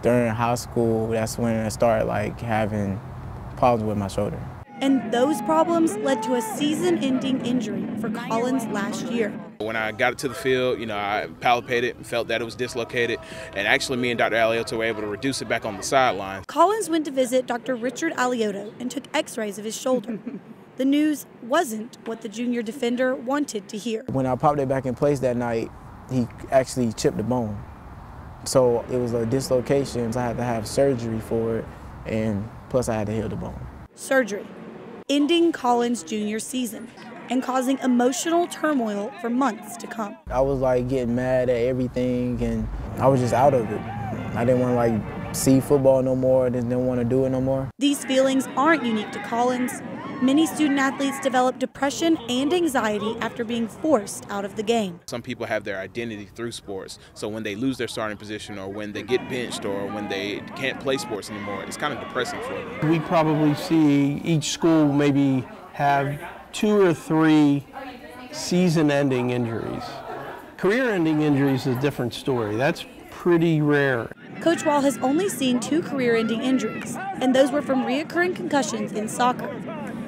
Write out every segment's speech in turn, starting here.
During high school, that's when I started like having problems with my shoulder. And those problems led to a season-ending injury for Collins last year. When I got to the field, I palpated and felt that it was dislocated. And actually, me and Dr. Alioto were able to reduce it back on the sideline. Collins went to visit Dr. Richard Alioto and took x-rays of his shoulder. The news wasn't what the junior defender wanted to hear. When I popped it back in place that night, he actually chipped the bone. So it was a dislocation. So I had to have surgery for it, and plus I had to heal the bone. Surgery, ending Collins' junior season and causing emotional turmoil for months to come. I was like getting mad at everything, and I was just out of it. I didn't want to like see football no more. I just didn't want to do it no more. These feelings aren't unique to Collins. Many student athletes develop depression and anxiety after being forced out of the game. Some people have their identity through sports, so when they lose their starting position or when they get benched or when they can't play sports anymore, it's kind of depressing for them. We probably see each school maybe have 2 or 3 season-ending injuries. Career-ending injuries is a different story. That's pretty rare. Coach Wall has only seen 2 career-ending injuries, and those were from reoccurring concussions in soccer.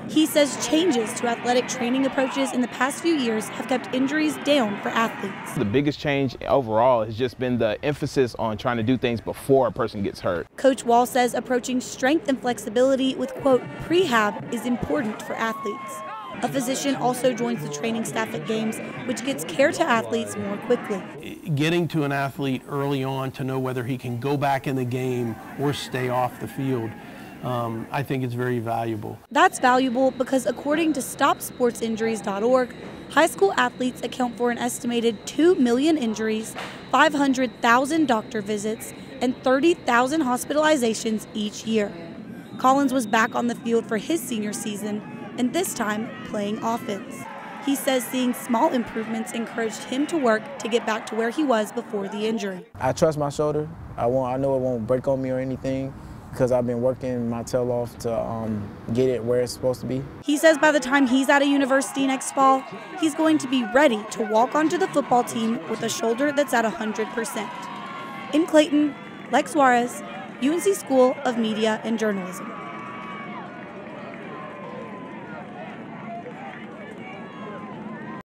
He says changes to athletic training approaches in the past few years have kept injuries down for athletes. The biggest change overall has just been the emphasis on trying to do things before a person gets hurt. Coach Wall says approaching strength and flexibility with, quote, prehab is important for athletes. A physician also joins the training staff at games, which gets care to athletes more quickly. Getting to an athlete early on to know whether he can go back in the game or stay off the field, I think it's very valuable. That's valuable because according to StopSportsInjuries.org, high school athletes account for an estimated 2 million injuries, 500,000 doctor visits, and 30,000 hospitalizations each year. Collins was back on the field for his senior season, and this time playing offense. He says seeing small improvements encouraged him to work to get back to where he was before the injury. I trust my shoulder. I know it won't break on me or anything, because I've been working my tail off to get it where it's supposed to be. He says by the time he's at a university next fall, he's going to be ready to walk onto the football team with a shoulder that's at 100%. In Clayton, Lex Juarez, UNC School of Media and Journalism.